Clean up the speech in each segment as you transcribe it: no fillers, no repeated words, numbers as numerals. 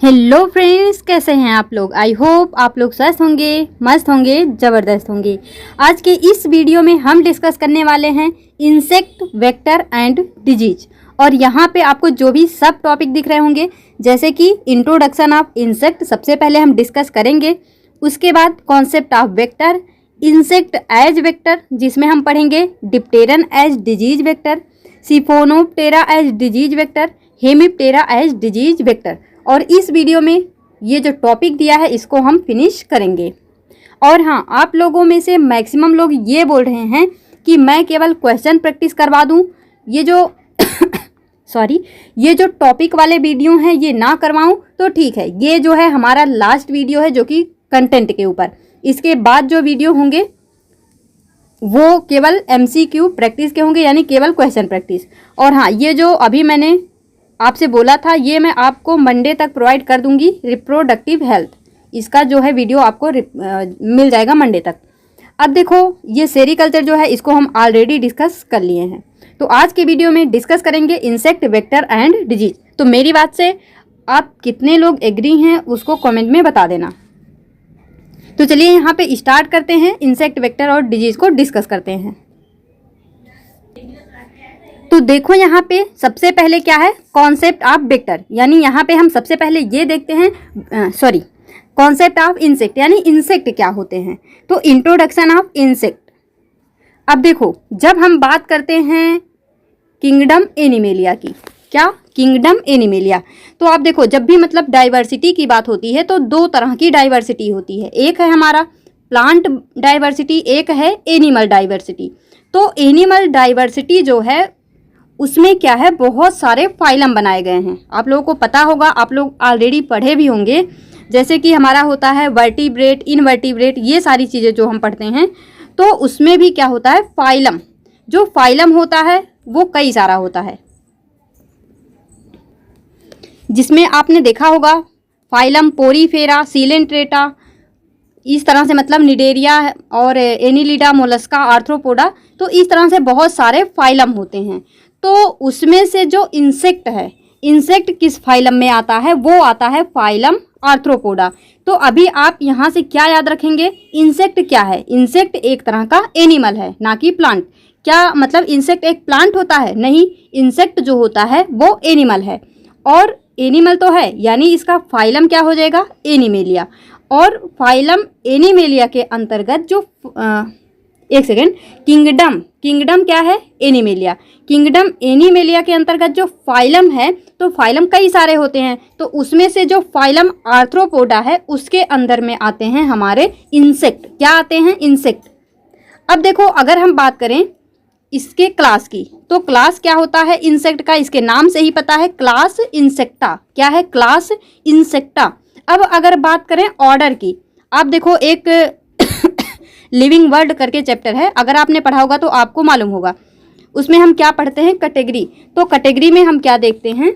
Hello friends, कैसे हैं आप लोग। आई होप आप लोग स्वस्थ होंगे, मस्त होंगे, ज़बरदस्त होंगे। आज के इस वीडियो में हम डिस्कस करने वाले हैं इंसेक्ट, वेक्टर एंड डिजीज। और यहाँ पे आपको जो भी सब टॉपिक दिख रहे होंगे, जैसे कि इंट्रोडक्शन ऑफ इंसेक्ट सबसे पहले हम डिस्कस करेंगे। उसके बाद concept of vector, insect as vector जिसमें हम पढ़ेंगे dipteran as disease vector, siphonaptera as disease vector, hemiptera as disease vector. और इस वीडियो में ये जो टॉपिक दिया है इसको हम फिनिश करेंगे। और हाँ, आप लोगों में से मैक्सिमम लोग ये बोल रहे हैं कि मैं केवल क्वेश्चन प्रैक्टिस करवा दूं, ये जो ये जो टॉपिक वाले वीडियो हैं ये ना करवाऊं तो ठीक है। ये जो है हमारा लास्ट वीडियो है जो कि कंटेंट के ऊपर। इसके बाद जो वीडियो होंगे वो केवल MCQ प्रैक्टिस के होंगे, यानी केवल क्वेश्चन प्रैक्टिस। और हाँ, ये जो अभी मैंने आपसे बोला था ये मैं आपको मंडे तक प्रोवाइड कर दूंगी, रिप्रोडक्टिव हेल्थ। इसका जो है वीडियो आपको मिल जाएगा मंडे तक। अब देखो, ये सेरिकल्चर जो है इसको हम ऑलरेडी डिस्कस कर लिए हैं। तो आज के वीडियो में डिस्कस करेंगे इंसेक्ट, वेक्टर एंड डिजीज। तो मेरी बात से आप कितने लोग एग्री हैं उसको कमेंट में बता देना। तो चलिए यहाँ पे स्टार्ट करते हैं, इंसेक्ट, वेक्टर और डिजीज को डिस्कस करते हैं। तो देखो यहाँ पे सबसे पहले क्या है, कॉन्सेप्ट ऑफ वेक्टर, यानी यहाँ पे हम सबसे पहले ये देखते हैं कॉन्सेप्ट ऑफ इंसेक्ट, यानी इंसेक्ट क्या होते हैं। तो इंट्रोडक्शन ऑफ इंसेक्ट। अब देखो, जब हम बात करते हैं किंगडम एनिमेलिया की, क्या किंगडम एनिमेलिया, तो आप देखो जब भी मतलब डाइवर्सिटी की बात होती है तो दो तरह की डाइवर्सिटी होती है। एक है हमारा प्लांट डाइवर्सिटी, एक है एनिमल डाइवर्सिटी। तो एनिमल डाइवर्सिटी जो है उसमें क्या है, बहुत सारे फाइलम बनाए गए हैं। आप लोगों को पता होगा, आप लोग ऑलरेडी पढ़े भी होंगे। जैसे कि हमारा होता है वर्टिब्रेट, इनवर्टिब्रेट, ये सारी चीज़ें जो हम पढ़ते हैं तो उसमें भी क्या होता है, फाइलम। जो फाइलम होता है वो कई सारा होता है, जिसमें आपने देखा होगा फाइलम पोरीफेरा, सीलेंट्रेटा, इस तरह से मतलब निडेरिया और एनिलिडा, मोलस्का, आर्थ्रोपोडा। तो इस तरह से बहुत सारे फाइलम होते हैं। तो उसमें से जो इंसेक्ट है, इंसेक्ट किस फाइलम में आता है, वो आता है फाइलम आर्थ्रोपोडा। तो अभी आप यहाँ से क्या याद रखेंगे, इंसेक्ट क्या है, इंसेक्ट एक तरह का एनिमल है, ना कि प्लांट। क्या मतलब इंसेक्ट एक प्लांट होता है? नहीं, इंसेक्ट जो होता है वो एनिमल है। और एनिमल तो है, यानी इसका फाइलम क्या हो जाएगा, एनिमेलिया। और फाइलम एनिमेलिया के अंतर्गत जो किंगडम क्या है, एनिमेलिया। किंगडम एनिमेलिया के अंतर्गत जो फाइलम है, तो फाइलम कई सारे होते हैं। तो उसमें से जो फाइलम आर्थ्रोपोडा है उसके अंदर में आते हैं हमारे इंसेक्ट। क्या आते हैं, इंसेक्ट। अब देखो, अगर हम बात करें इसके क्लास की, तो क्लास क्या होता है इंसेक्ट का, इसके नाम से ही पता है, क्लास इंसेक्टा। क्या है, क्लास इंसेक्टा। अब अगर बात करें ऑर्डर की, आप देखो एक लिविंग वर्ल्ड करके चैप्टर है, अगर आपने पढ़ा होगा तो आपको मालूम होगा। उसमें हम क्या पढ़ते हैं, कैटेगरी। तो कैटेगरी में हम क्या देखते हैं,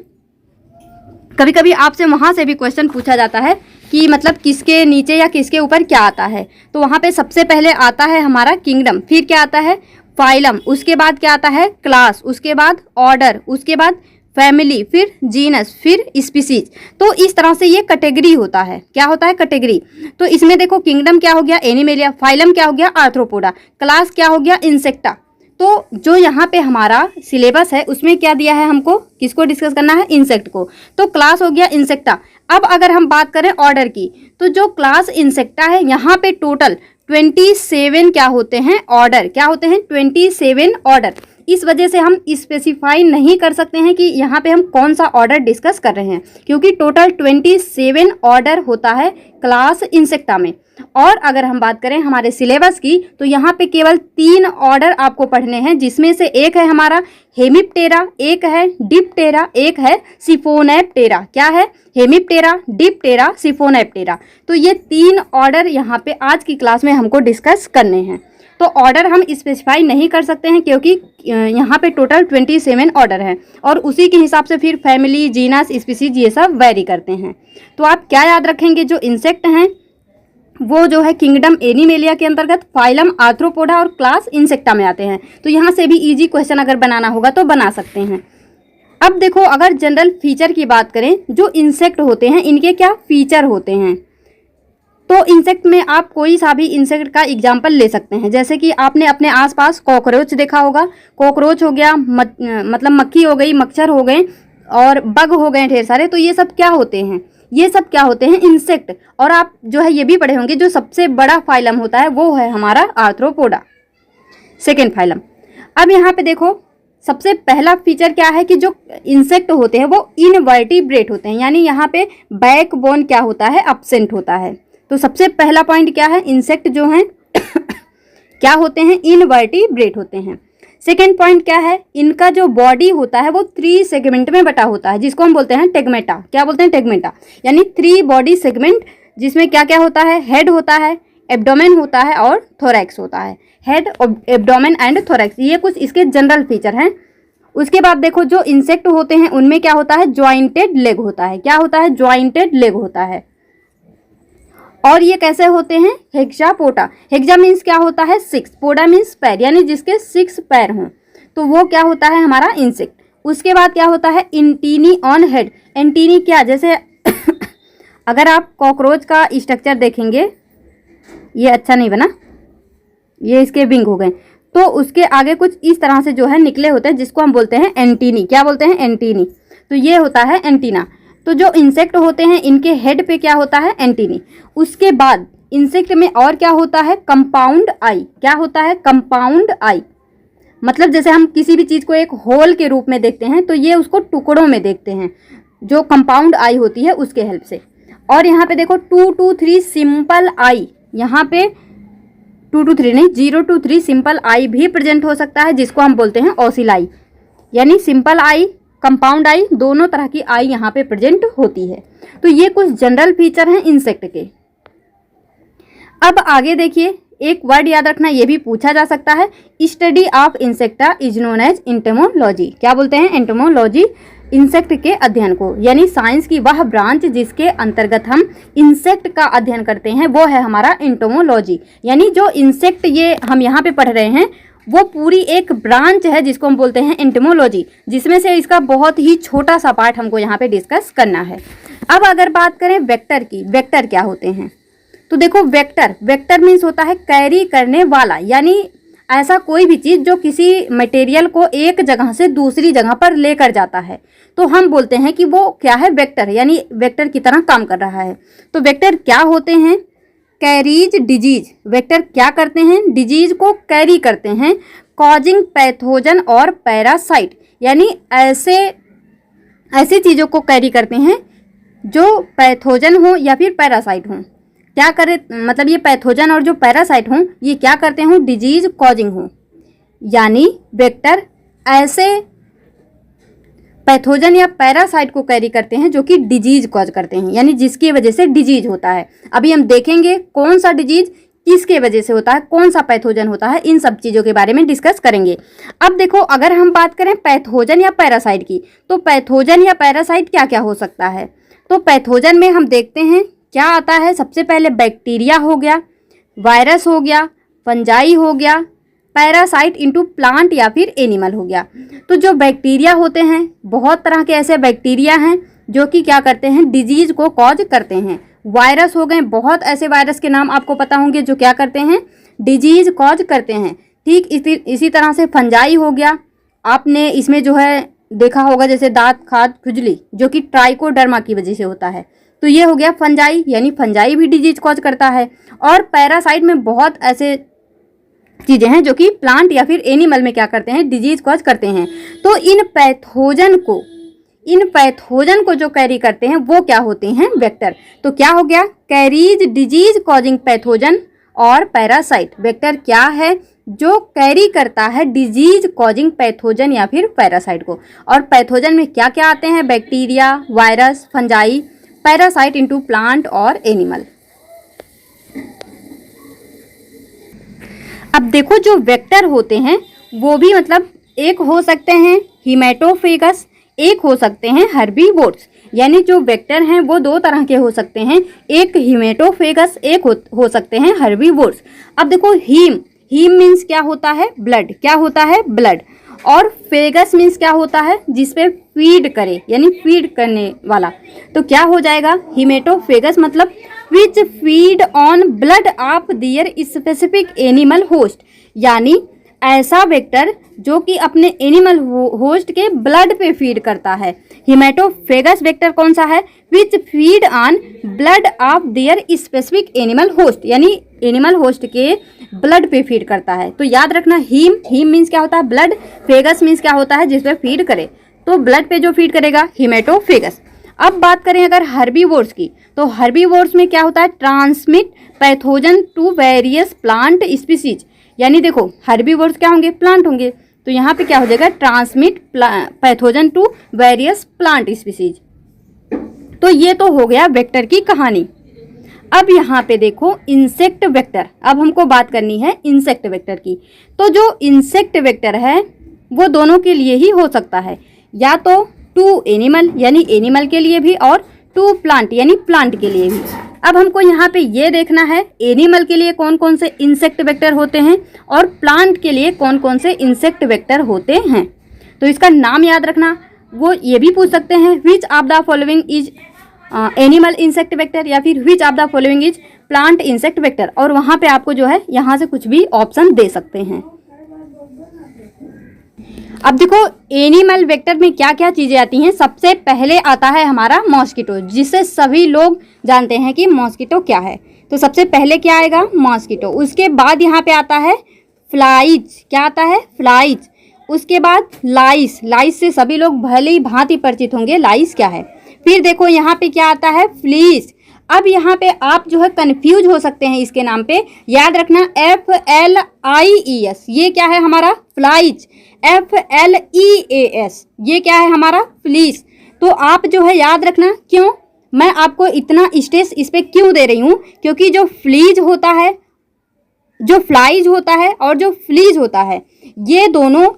कभी कभी आपसे वहाँ से भी क्वेश्चन पूछा जाता है कि मतलब किसके नीचे या किसके ऊपर क्या आता है। तो वहाँ पे सबसे पहले आता है हमारा किंगडम, फिर क्या आता है, फाइलम, उसके बाद क्या आता है, क्लास, उसके बाद ऑर्डर, उसके बाद फैमिली, फिर जीनस, फिर स्पीसीज। तो इस तरह से ये कैटेगरी होता है। क्या होता है, कैटेगरी। तो इसमें देखो, किंगडम क्या हो गया, एनिमेलिया, फाइलम क्या हो गया, आर्थ्रोपोडा, क्लास क्या हो गया, इंसेक्टा। तो जो यहाँ पे हमारा सिलेबस है उसमें क्या दिया है हमको, किसको डिस्कस करना है, इंसेक्ट को। तो क्लास हो गया इंसेक्टा। अब अगर हम बात करें ऑर्डर की, तो जो क्लास इंसेक्टा है यहाँ पे टोटल 27 क्या होते हैं, ऑर्डर। क्या होते हैं, 27 ऑर्डर। इस वजह से हम स्पेसिफाई नहीं कर सकते हैं कि यहाँ पे हम कौन सा ऑर्डर डिस्कस कर रहे हैं, क्योंकि टोटल 27 ऑर्डर होता है क्लास इंसेक्टा में। और अगर हम बात करें हमारे सिलेबस की, तो यहाँ पे केवल 3 ऑर्डर आपको पढ़ने हैं, जिसमें से एक है हमारा हेमिप्टेरा, एक है डिप्टेरा, एक है सिफोनैप्टेरा। क्या है, हेमिप्टेरा, डिप्टेरा, सिफोनैप्टेरा। तो ये 3 ऑर्डर यहाँ पे आज की क्लास में हमको डिस्कस करने हैं। तो ऑर्डर हम स्पेसिफाई नहीं कर सकते हैं, क्योंकि यहाँ पे टोटल 27 ऑर्डर हैं और उसी के हिसाब से फिर फैमिली, जीनस, स्पीसीज ये सब वेरी करते हैं। तो आप क्या याद रखेंगे, जो इंसेक्ट हैं वो जो है किंगडम एनिमेलिया के अंतर्गत फाइलम आर्थ्रोपोडा और क्लास इंसेक्टा में आते हैं। तो यहाँ से भी इजी क्वेश्चन अगर बनाना होगा तो बना सकते हैं। अब देखो अगर जनरल फीचर की बात करें, जो इंसेक्ट होते हैं इनके क्या फीचर होते हैं। तो इंसेक्ट में आप कोई सा भी इंसेक्ट का एग्जाम्पल ले सकते हैं, जैसे कि आपने अपने आसपास कॉकरोच देखा होगा। कॉकरोच हो गया, मतलब मक्खी हो गई, मच्छर हो गए और बग हो गए ढेर सारे। तो ये सब क्या होते हैं, ये सब क्या होते हैं, इंसेक्ट। और आप जो है ये भी पढ़े होंगे, जो सबसे बड़ा फाइलम होता है वो है हमारा आर्थ्रोपोडा, सेकेंड फाइलम। अब यहाँ पे देखो सबसे पहला फीचर क्या है कि जो इंसेक्ट होते हैं वो इनवर्टिब्रेट होते हैं, यानी यहाँ पे बैकबोन क्या होता है, एब्सेंट होता है। तो सबसे पहला पॉइंट क्या है, इंसेक्ट जो हैं क्या होते हैं, इनवर्टिब्रेट होते हैं। सेकेंड पॉइंट क्या है, इनका जो बॉडी होता है वो 3 सेगमेंट में बटा होता है, जिसको हम बोलते हैं टेगमेटा। क्या बोलते हैं, टेगमेटा, यानी 3 बॉडी सेगमेंट, जिसमें क्या क्या होता है, हेड होता है, एब्डोमेन होता है और थोरैक्स होता है। हेड, एब्डोमेन एंड थोरैक्स, ये कुछ इसके जनरल फीचर हैं। उसके बाद देखो जो इंसेक्ट होते हैं उनमें क्या होता है, ज्वाइंटेड लेग होता है। क्या होता है, ज्वाइंटेड लेग होता है। और ये कैसे होते हैं, हेक्सापोडा। हेक्सा मीन्स क्या होता है, 6, पोडा मीन्स पैर, यानी जिसके 6 पैर हों, तो वो क्या होता है हमारा इंसेक्ट। उसके बाद क्या होता है, एंटीनी ऑन हेड। एंटीनी क्या, जैसे अगर आप कॉकरोच का स्ट्रक्चर देखेंगे, ये अच्छा नहीं बना, ये इसके विंग हो गए, तो उसके आगे कुछ इस तरह से जो है निकले होते हैं, जिसको हम बोलते हैं एंटीनी। क्या बोलते हैं, एंटीनी। तो ये होता है एंटीना। तो जो इंसेक्ट होते हैं इनके हेड पे क्या होता है, एंटीनी। उसके बाद इंसेक्ट में और क्या होता है, कंपाउंड आई। क्या होता है, कंपाउंड आई, मतलब जैसे हम किसी भी चीज़ को एक होल के रूप में देखते हैं, तो ये उसको टुकड़ों में देखते हैं, जो कंपाउंड आई होती है उसके हेल्प से। और यहाँ पे देखो 2 to 3 सिंपल आई, यहाँ पे 2 to 3 नहीं, 0 to 3 सिंपल आई भी प्रेजेंट हो सकता है, जिसको हम बोलते हैं ओसिलाई। यानी सिंपल आई, कंपाउंड आई, दोनों तरह की आई यहाँ पे प्रेजेंट होती है। तो ये कुछ जनरल फीचर हैं इंसेक्ट के। अब आगे देखिए, एक वर्ड याद रखना, ये भी पूछा जा सकता है, study of insecta is known as entomology. क्या बोलते हैं, एंटोमोलॉजी, इंसेक्ट के अध्ययन को, यानी साइंस की वह ब्रांच जिसके अंतर्गत हम इंसेक्ट का अध्ययन करते हैं वो है हमारा एंटोमोलॉजी। यानी जो इंसेक्ट ये हम यहाँ पे पढ़ रहे हैं वो पूरी एक ब्रांच है जिसको हम बोलते हैं एंटोमोलॉजी, जिसमें से इसका बहुत ही छोटा सा पार्ट हमको यहाँ पे डिस्कस करना है। अब अगर बात करें वेक्टर की, वेक्टर क्या होते हैं, तो देखो वेक्टर, वेक्टर मीन्स होता है कैरी करने वाला, यानी ऐसा कोई भी चीज़ जो किसी मटेरियल को एक जगह से दूसरी जगह पर लेकर जाता है, तो हम बोलते हैं कि वो क्या है, वेक्टर, यानी वेक्टर की तरह काम कर रहा है। तो वेक्टर क्या होते हैं, कैरीज डिजीज। वेक्टर क्या करते हैं, डिजीज को कैरी करते हैं, कॉजिंग पैथोजन और पैरासाइट, यानी ऐसे चीज़ों को कैरी करते हैं जो पैथोजन हो या फिर पैरासाइट हो। क्या करे, मतलब ये पैथोजन और जो पैरासाइट हों ये क्या करते हों, डिजीज कॉजिंग हो, यानी वेक्टर ऐसे पैथोजन या पैरासाइट को कैरी करते हैं जो कि डिजीज कॉज करते हैं, यानी जिसकी वजह से डिजीज होता है। अभी हम देखेंगे कौन सा डिजीज किसके वजह से होता है, कौन सा पैथोजन होता है, इन सब चीज़ों के बारे में डिस्कस करेंगे। अब देखो अगर हम बात करें पैथोजन या पैरासाइट की, तो पैथोजन या पैरासाइट क्या क्या हो सकता है। तो पैथोजन में हम देखते हैं क्या आता है, सबसे पहले बैक्टीरिया हो गया, वायरस हो गया, फंजाई हो गया, पैरासाइट इनटू प्लांट या फिर एनिमल हो गया। तो जो बैक्टीरिया होते हैं, बहुत तरह के ऐसे बैक्टीरिया हैं जो कि क्या करते हैं, डिजीज को कॉज करते हैं। वायरस हो गए, बहुत ऐसे वायरस के नाम आपको पता होंगे जो क्या करते हैं, डिजीज कॉज करते हैं। ठीक इसी तरह से फंजाई हो गया, आपने इसमें जो है देखा होगा जैसे दांत खाद खुजली, जो कि ट्राइकोडर्मा की वजह से होता है। तो ये हो गया फंजाई, यानी फंजाई भी डिजीज कॉज करता है। और पैरासाइट में बहुत ऐसे चीज़ें हैं जो कि प्लांट या फिर एनिमल में क्या करते हैं, डिजीज कॉज करते हैं। तो इन पैथोजन को जो कैरी करते हैं वो क्या होते हैं, वेक्टर। तो क्या हो गया, कैरीज डिजीज कॉजिंग पैथोजन और पैरासाइट। वेक्टर क्या है, जो कैरी करता है डिजीज कॉजिंग पैथोजन या फिर पैरासाइट को। और पैथोजन में क्या क्या आते हैं, bacteria, virus, fungi, parasite into plant और एनिमल। अब देखो जो वेक्टर होते हैं वो भी मतलब एक हो सकते हैं हीमेटोफेगस, एक हो सकते हैं हर्बीवोर्स। यानी जो वेक्टर हैं वो 2 तरह के हो सकते हैं, एक हीमेटोफेगस, एक हो सकते हैं हर्बीवोर्स। अब देखो हीम मीन्स क्या होता है, ब्लड। क्या होता है, ब्लड। और फेगस मीन्स क्या होता है, जिसपे फीड करे यानी फीड करने वाला। तो क्या हो जाएगा, हिमेटोफेगस मतलब which feed on blood of their specific animal host, यानी ऐसा वेक्टर जो कि अपने एनिमल होस्ट के ब्लड पे फीड करता है। हिमेटोफेगस वेक्टर कौन सा है, which feed on blood of their specific animal host, यानी एनिमल होस्ट के ब्लड पे फीड करता है। तो याद रखना, हीम मीन्स क्या होता है ब्लड, फेगस मीन्स क्या होता है जिसपे फीड करे, तो ब्लड पे जो फीड करेगा हिमेटोफेगस। अब बात करें अगर हर्बीवोर्स की, तो हर्बीवोर्स में क्या होता है, transmit pathogen to various plant species, यानी देखो हर्बीवोर्स क्या होंगे, प्लांट होंगे, तो यहाँ पे क्या हो जाएगा, transmit pathogen to various plant species. तो ये तो हो गया वेक्टर की कहानी। अब यहाँ पे देखो इंसेक्ट वेक्टर, अब हमको बात करनी है इंसेक्ट वेक्टर की। तो जो इंसेक्ट वेक्टर है वो दोनों के लिए ही हो सकता है, या तो टू एनिमल यानी एनिमल के लिए भी, और टू प्लांट यानी प्लांट के लिए भी। अब हमको यहाँ पे ये देखना है एनिमल के लिए कौन कौन से इंसेक्ट वेक्टर होते हैं और प्लांट के लिए कौन कौन से इंसेक्ट वेक्टर होते हैं। तो इसका नाम याद रखना, वो ये भी पूछ सकते हैं which of the following is animal insect vector, या फिर which of the following is plant insect vector, और वहाँ पे आपको जो है यहाँ से कुछ भी ऑप्शन दे सकते हैं। अब देखो एनिमल वेक्टर में क्या क्या चीज़ें आती हैं। सबसे पहले आता है हमारा मॉस्किटो, जिसे सभी लोग जानते हैं कि मॉस्किटो क्या है। तो सबसे पहले क्या आएगा, मॉस्किटो। उसके बाद यहाँ पे आता है फ्लाइज, क्या आता है, फ्लाइज। उसके बाद लाइस, लाइस से सभी लोग भले ही भांति परिचित होंगे, लाइस क्या है। फिर देखो यहाँ पे क्या आता है, फ्लीस। अब यहाँ पे आप जो है कंफ्यूज हो सकते हैं इसके नाम पे, याद रखना FLIES, ये क्या है हमारा, फ्लाइज। FLEAS, ये क्या है हमारा, फ्लीस। तो आप जो है याद रखना, क्यों मैं आपको इतना स्ट्रेस इस पे क्यों दे रही हूँ, क्योंकि जो फ्लीज होता है, जो फ्लाइज होता है और जो फ्लीज होता है, ये दोनों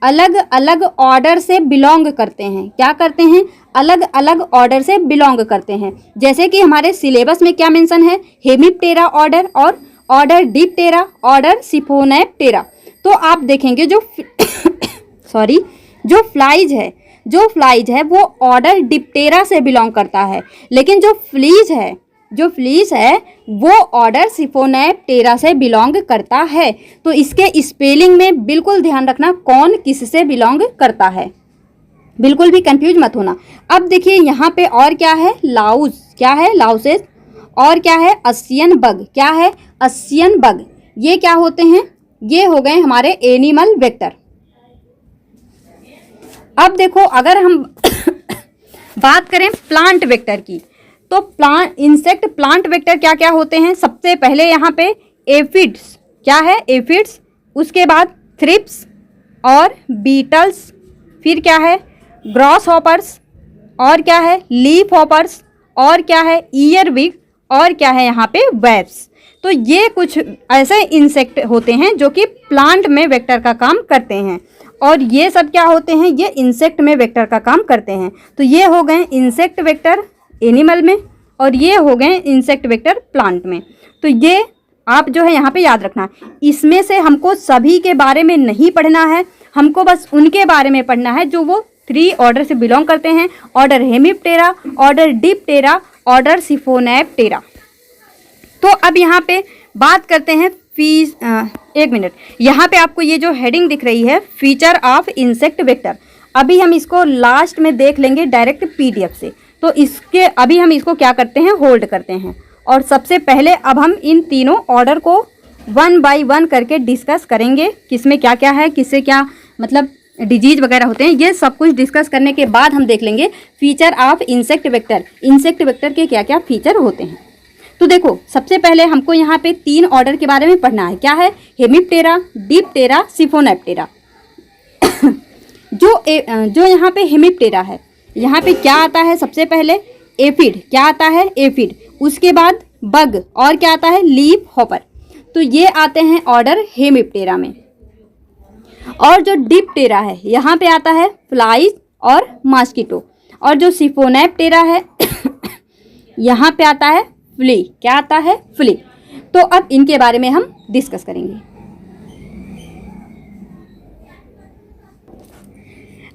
अलग अलग ऑर्डर से बिलोंग करते हैं। क्या करते हैं, अलग अलग ऑर्डर से बिलोंग करते हैं। जैसे कि हमारे सिलेबस में क्या मेंशन है, हेमिप्टेरा ऑर्डर और ऑर्डर डिप्टेरा, ऑर्डर सिफोनैप्टेरा। तो आप देखेंगे जो जो फ्लाइज है वो ऑर्डर डिप्टेरा से बिलोंग करता है, लेकिन जो फ्लीज है वो ऑर्डर सिफोनैप्टेरा से बिलोंग करता है। तो इसके स्पेलिंग में बिल्कुल ध्यान रखना कौन किससे बिलोंग करता है, बिल्कुल भी कंफ्यूज मत होना। अब देखिए यहाँ पे और क्या है, लाउज, क्या है, लाउसेस। और क्या है, अस्सियन बग, क्या है, अस्सियन बग। ये क्या होते हैं, ये हो गए हमारे एनिमल वेक्टर। अब देखो अगर हम बात करें प्लांट वेक्टर की, तो इंसेक्ट प्लांट वेक्टर क्या क्या होते हैं। सबसे पहले यहाँ पे एफिड्स, क्या है, एफिड्स। उसके बाद थ्रिप्स और बीटल्स। फिर क्या है, ग्रॉस हॉपर्स। और क्या है, लीफ हॉपर्स। और क्या है, ईयरविग। और क्या है यहाँ पे, वेब्स। तो ये कुछ ऐसे इंसेक्ट होते हैं जो कि प्लांट में वेक्टर का काम करते हैं, और ये सब क्या होते हैं, ये इंसेक्ट में वेक्टर का काम करते हैं। तो ये हो गए इंसेक्ट वेक्टर एनिमल में, और ये हो गए इंसेक्ट वेक्टर प्लांट में। तो ये आप जो है यहाँ पे याद रखना। इसमें से हमको सभी के बारे में नहीं पढ़ना है, हमको बस उनके बारे में पढ़ना है जो वो 3 ऑर्डर से बिलोंग करते हैं, order Hemiptera, order diptera, order siphonaptera. तो अब यहाँ पे बात करते हैं एक मिनट, यहाँ पे आपको ये जो हेडिंग दिख रही है, फीचर ऑफ इंसेक्ट वेक्टर, अभी हम इसको लास्ट में देख लेंगे डायरेक्ट PDF से। तो इसके अभी हम इसको क्या करते हैं, होल्ड करते हैं। और सबसे पहले अब हम इन तीनों ऑर्डर को 1 बाय 1 करके डिस्कस करेंगे, किसमें क्या क्या है, किससे क्या मतलब डिजीज वगैरह होते हैं। ये सब कुछ डिस्कस करने के बाद हम देख लेंगे feature of insect vector, insect vector के क्या क्या फीचर होते हैं। तो देखो सबसे पहले हमको यहाँ पे 3 ऑर्डर के बारे में पढ़ना है, क्या है, हेमिप्टेरा, डिप्टेरा, सिफोनैप्टेरा। जो यहाँ पे हेमिप्टेरा है, यहाँ पे क्या आता है, सबसे पहले एफिड, क्या आता है, एफिड। उसके बाद बग, और क्या आता है, लीफ हॉपर। तो ये आते हैं ऑर्डर हेमिप्टेरा में। और जो डिप्टेरा है, यहाँ पे आता है फ्लाइज और मॉस्किटो। और जो सिफोनैप्टेरा है यहाँ पे आता है फ्ली, क्या आता है, फ्ली। तो अब इनके बारे में हम डिस्कस करेंगे।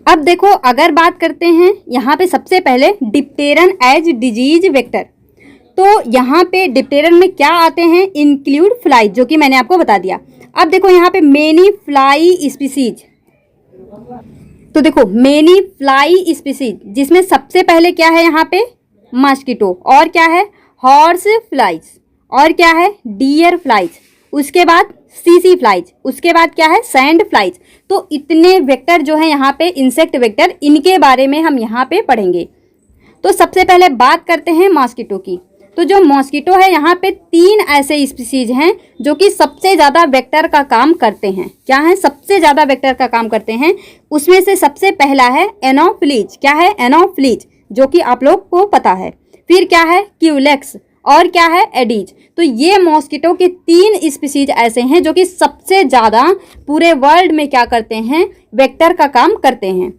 अब देखो, अगर बात करते हैं यहाँ पे सबसे पहले डिप्टेरन एज डिजीज वेक्टर, तो यहाँ पे डिप्टेरन में क्या आते हैं, इंक्लूड फ्लाई, जो कि मैंने आपको बता दिया। अब देखो यहाँ पे मेनी फ्लाई स्पीसीज, तो देखो मेनी फ्लाई स्पीसीज, जिसमें सबसे पहले क्या है यहाँ पे मस्कीटो, और क्या है हॉर्स फ्लाइज, और क्या है डियर फ्लाइज, उसके बाद सीसी फ्लाइज, उसके बाद क्या है सैंड फ्लाइज। तो इतने वेक्टर जो है यहाँ पे इंसेक्ट वेक्टर, इनके बारे में हम यहाँ पे पढ़ेंगे। तो सबसे पहले बात करते हैं मॉस्किटो की। तो जो मॉस्किटो है यहाँ पे 3 ऐसे स्पीसीज हैं जो कि सबसे ज़्यादा वेक्टर का काम करते हैं। क्या है, सबसे ज़्यादा वेक्टर का काम करते हैं। उसमें से सबसे पहला है एनोफ्लीज। क्या है, एनोफ्लीज, जो कि आप लोग को पता है। फिर क्या है क्यूलेक्स, और क्या है एडीज। तो ये मॉस्किटो के 3 स्पीसीज ऐसे हैं जो कि सबसे ज़्यादा पूरे वर्ल्ड में क्या करते हैं, वेक्टर का काम करते हैं।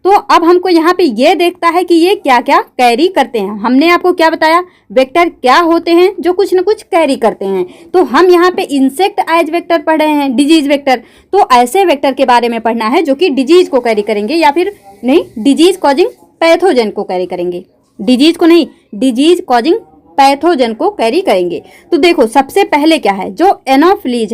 तो अब हमको यहाँ पे ये देखता है कि ये क्या क्या कैरी करते हैं। हमने आपको क्या बताया, वेक्टर क्या होते हैं, जो कुछ न कुछ कैरी करते हैं। तो हम यहाँ पे इंसेक्ट एज वेक्टर पढ़ रहे हैं, डिजीज वेक्टर। तो ऐसे वेक्टर के बारे में पढ़ना है जो कि डिजीज को कैरी करेंगे, या फिर नहीं, डिजीज कॉजिंग पैथोजन को कैरी करेंगे। डिजीज को नहीं, डिजीज कॉजिंग पैथोजन को कैरी करेंगे। तो देखो सबसे पहले क्या है, जो एनोफिलीज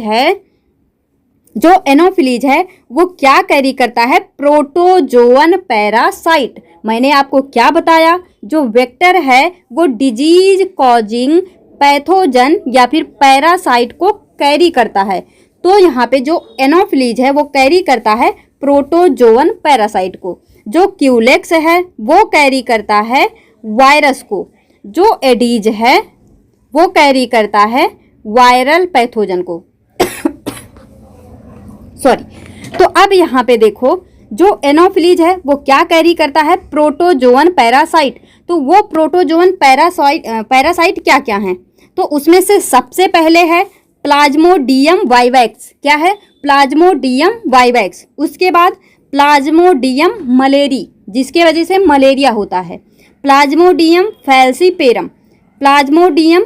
है वो क्या कैरी करता है, प्रोटोजोअन पैरासाइट। मैंने आपको क्या बताया, जो वेक्टर है वो डिजीज कॉजिंग पैथोजन या फिर पैरासाइट को कैरी करता है। तो यहाँ पे जो एनोफिलीज है वो कैरी करता है प्रोटोजोअन पैरासाइट को। जो क्यूलेक्स है वो कैरी करता है वायरस को। जो एडीज है वो कैरी करता है वायरल पैथोजन को। सॉरी। तो अब यहाँ पे देखो, जो एनोफिलीज है वो क्या कैरी करता है, प्रोटोजोअन पैरासाइट। तो वो प्रोटोजोअन पैरासाइट क्या क्या हैं, तो उसमें से सबसे पहले है प्लाज्मोडियम वाइवैक्स। क्या है, प्लाज्मोडियम वाइवैक्स। उसके बाद प्लाज्मोडियम मलेरी, जिसके वजह से मलेरिया होता है। प्लाज्मोडियम फैल्सीपेरम, प्लाज्मोडियम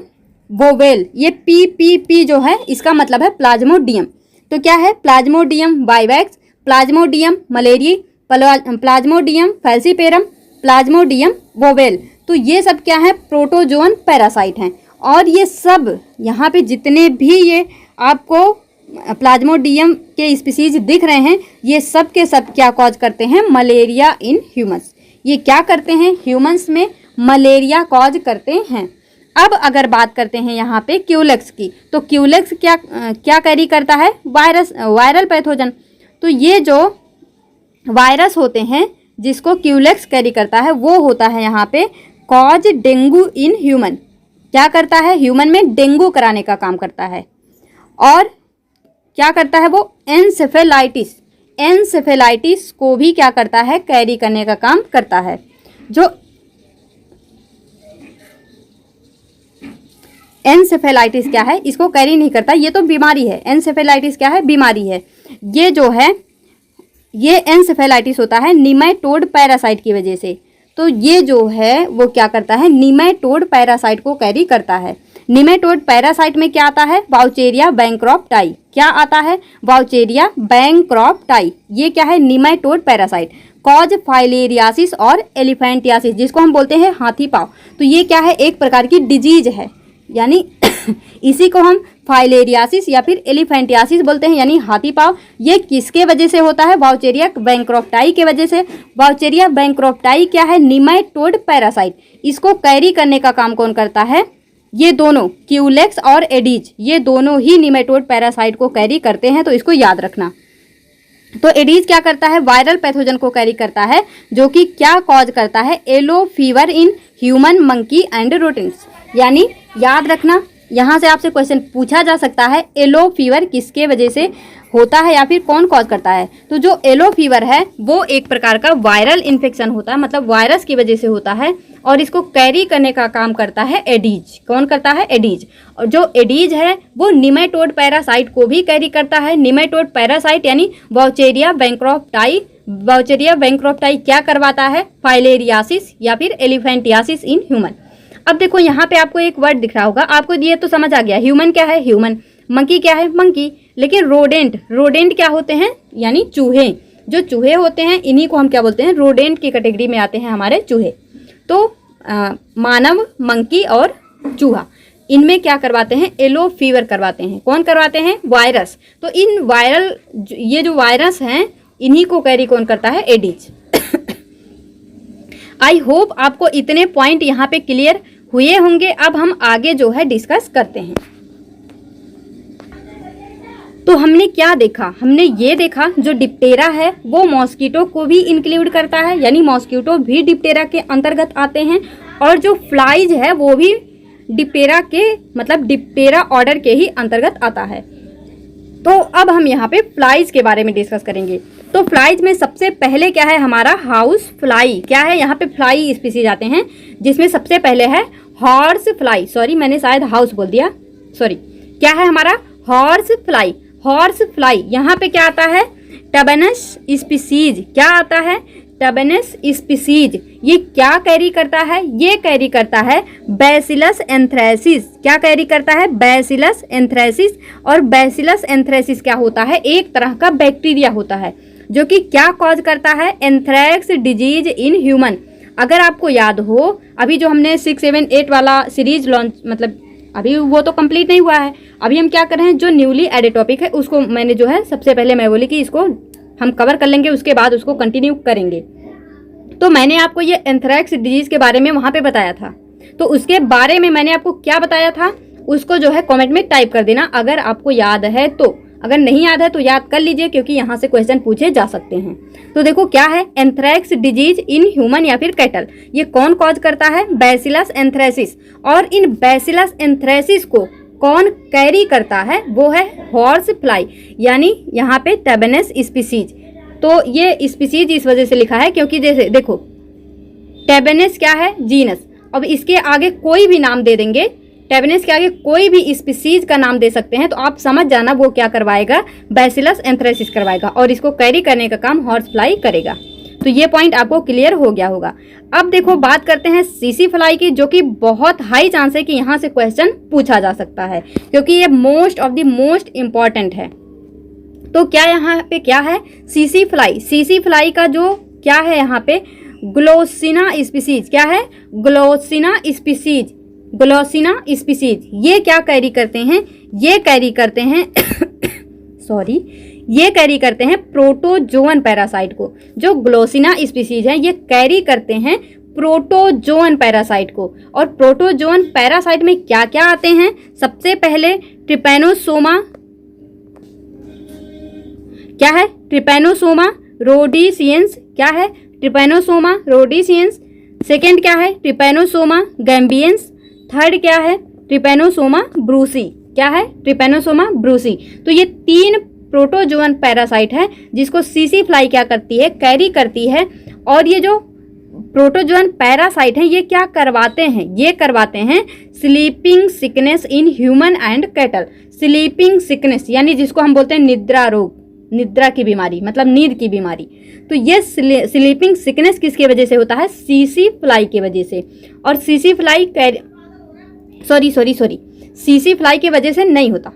बोवेल, ये पी जो है इसका मतलब है प्लाज्मोडियम। तो क्या है, Plasmodium vivax, Plasmodium malariae, Plasmodium falciparum, Plasmodium bowel. तो ये सब क्या है, प्रोटोजोअन पैरासाइट हैं। और ये सब यहाँ पे जितने भी ये आपको प्लाज्मोडियम के स्पीसीज दिख रहे हैं, ये सब के सब क्या कॉज करते हैं, मलेरिया इन ह्यूमंस। ये क्या करते हैं, ह्यूमंस में मलेरिया कॉज करते हैं। अब अगर बात करते हैं यहाँ पे क्यूलेक्स की, तो क्यूलेक्स क्या कैरी करता है, वायरल पैथोजन। तो ये जो वायरस होते हैं जिसको क्यूलेक्स कैरी करता है वो होता है यहाँ पे कॉज डेंगू इन ह्यूमन। क्या करता है, ह्यूमन में डेंगू कराने का काम करता है। और क्या करता है वो, एनसेफेलाइटिस को भी क्या करता है, कैरी करने का काम करता है। जो एनसेफेलाइटिस क्या है, इसको कैरी नहीं करता, ये तो बीमारी है। एनसेफेलाइटिस क्या है, बीमारी है। ये जो है ये एनसेफेलाइटिस होता है निमेटोड पैरासाइट की वजह से। तो ये जो है वो क्या करता है, निमेटोड पैरासाइट को कैरी करता है। निमेटोड पैरासाइट में क्या आता है, वाउचेरिया बैंक्रॉप्टाई। क्या आता है, वाउचेरिया बैंक्रॉप्टाई। ये क्या है, निमेटोड पैरासाइट। कॉज फाइलेरियासिस और एलिफेंटियासिस, जिसको हम बोलते हैं हाथी पाँव। तो ये क्या है, एक प्रकार की डिजीज है, यानी इसी को हम फाइलेरियासिस या फिर एलिफेंटियासिस बोलते हैं, यानी हाथी पाँव। ये किसके वजह से होता है, वाउचेरिया बैंक्रॉप्टाई के वजह से। वाउचेरिया बैंक्रॉप्टाई क्या है, निमेटोड पैरासाइट। इसको कैरी करने का काम कौन करता है, ये दोनों क्यूलेक्स और एडीज, ये दोनों ही निमेटोड पैरासाइट को कैरी करते हैं। तो इसको याद रखना। तो एडीज क्या करता है, वायरल पैथोजन को कैरी करता है, जो कि क्या कॉज करता है, yellow fever in human, monkey and rodents. यानी याद रखना, यहाँ से आपसे क्वेश्चन पूछा जा सकता है, येलो फीवर किसके वजह से होता है या फिर कौन कॉज करता है। तो जो येलो फीवर है वो एक प्रकार का वायरल इन्फेक्शन होता है, मतलब वायरस की वजह से होता है। और इसको कैरी करने का काम करता है एडीज। कौन करता है, एडीज। और जो एडीज है वो निमेटोड पैरासाइट को भी कैरी करता है। निमेटोड पैरासाइट यानी वाउचेरिया बैंक्रॉप्टाई। वाउचेरिया बैंक्रॉप्टाई क्या करवाता है, फाइलेरियासिस या फिर एलिफेंटियासिस इन ह्यूमन। अब देखो यहाँ पे आपको एक वर्ड दिख रहा होगा, आपको ये तो समझ आ गया, ह्यूमन क्या है, ह्यूमन। मंकी क्या है, मंकी। लेकिन रोडेंट क्या होते हैं, यानी चूहे। जो चूहे होते हैं इन्हीं को हम क्या बोलते हैं, रोडेंट की कैटेगरी में आते हैं हमारे चूहे। तो मानव, मंकी और चूहा, इनमें क्या करवाते हैं, येलो फीवर करवाते हैं। कौन करवाते हैं, वायरस। तो इन वायरल, ये जो वायरस हैं इन्हीं को कैरी कौन करता है, एडिज। आई होप आपको इतने पॉइंट यहाँ पे क्लियर हुए होंगे। अब हम आगे जो है डिस्कस करते हैं। तो हमने क्या देखा, हमने ये देखा जो डिप्टेरा है वो मॉस्किटो को भी इंक्लूड करता है, यानी मॉस्किटो भी डिप्टेरा के अंतर्गत आते हैं, और जो फ्लाइज है वो भी डिप्टेरा के, मतलब डिप्टेरा ऑर्डर के ही अंतर्गत आता है। तो अब हम यहाँ पे फ्लाइज के बारे में डिस्कस करेंगे। तो फ्लाइज में सबसे पहले क्या है हमारा, हाउस फ्लाई। क्या है, यहाँ पे फ्लाई स्पीसीज आते हैं, जिसमें सबसे पहले है हॉर्स फ्लाई। सॉरी, मैंने शायद हाउस बोल दिया, सॉरी। क्या है हमारा, हॉर्स फ्लाई। हॉर्स फ्लाई यहाँ पे क्या आता है, टबेनस स्पीसीज। क्या आता है, टबेनस स्पीसीज। ये क्या कैरी करता है, ये कैरी करता है बैसिलस एंथ्रेसिस। क्या कैरी करता है, बैसिलस एंथ्रेसिस। और बैसिलस एंथ्रेसिस क्या होता है, एक तरह का बैक्टीरिया होता है जो कि क्या कॉज करता है, एंथ्रैक्स डिजीज इन ह्यूमन। अगर आपको याद हो, अभी जो हमने 6, 7, 8 वाला सीरीज लॉन्च, मतलब अभी वो तो कंप्लीट नहीं हुआ है, अभी हम क्या कर रहे हैं, जो न्यूली एडेड टॉपिक है उसको मैंने जो है सबसे पहले मैं बोली कि इसको हम कवर कर लेंगे, उसके बाद उसको कंटिन्यू करेंगे। तो मैंने आपको ये एंथ्रैक्स डिजीज के बारे में वहाँ पे बताया था। तो उसके बारे में मैंने आपको क्या बताया था, उसको जो है कमेंट में टाइप कर देना अगर आपको याद है तो। अगर नहीं याद है तो याद कर लीजिए, क्योंकि यहाँ से क्वेश्चन पूछे जा सकते हैं। तो देखो क्या है, एंथ्रैक्स डिजीज इन ह्यूमन या फिर कैटल, ये कौन कॉज करता है, बैसिलस एंथ्रेसिस। और इन बैसिलस एंथ्रेसिस को कौन कैरी करता है, वो है हॉर्स फ्लाई, यानी यहाँ पे टबेनस स्पीसीज। तो ये स्पीसीज इस वजह से लिखा है क्योंकि जैसे देखो, टबेनस क्या है, जीनस। अब इसके आगे कोई भी नाम दे देंगे, टैबनेस के आगे कोई भी स्पीसीज का नाम दे सकते हैं, तो आप समझ जाना वो क्या करवाएगा, बैसिलस एंथ्रेसिस करवाएगा, और इसको कैरी करने का काम हॉर्स फ्लाई करेगा। तो ये पॉइंट आपको क्लियर हो गया होगा। अब देखो बात करते हैं सीसी फ्लाई की, जो कि बहुत हाई चांस है कि यहाँ से क्वेश्चन पूछा जा सकता है, क्योंकि ये most of the most important है। तो क्या यहाँ पे क्या है, सीसी फ्लाई। सीसी फ्लाई का जो क्या है यहाँ पे, ग्लोसिना स्पीसीज। क्या है, ग्लोसिना स्पीसीज। ग्लोसिना स्पीसीज ये क्या कैरी करते हैं, ये कैरी करते हैं सॉरी, ये कैरी करते हैं प्रोटोजोअन पैरासाइट को। जो ग्लोसिना स्पीसीज है ये कैरी करते हैं प्रोटोजोअन पैरासाइट को। और प्रोटोजोअन पैरासाइट में क्या क्या आते हैं, सबसे पहले ट्रिपैनोसोमा। क्या है, ट्रिपैनोसोमा रोडिसियंस। क्या है, ट्रिपैनोसोमा रोडिसियंस। सेकेंड क्या है, ट्रिपैनोसोमा गैम्बियंस। थर्ड क्या है, ट्रिपैनोसोमा ब्रूसी। क्या है, ट्रिपैनोसोमा ब्रूसी। तो ये 3 प्रोटोजोअन पैरासाइट है जिसको सीसी फ्लाई क्या करती है, कैरी करती है। और ये जो प्रोटोजोअन पैरासाइट हैं ये क्या करवाते हैं, ये करवाते हैं sleeping sickness in human and cattle. Sleeping sickness यानी जिसको हम बोलते हैं निद्रा रोग, निद्रा की बीमारी, मतलब नींद की बीमारी। तो ये स्लीपिंग सिकनेस किसकी वजह से होता है, सीसी फ्लाई की वजह से। और सीसी फ्लाई सीसी फ्लाई की वजह से नहीं होता,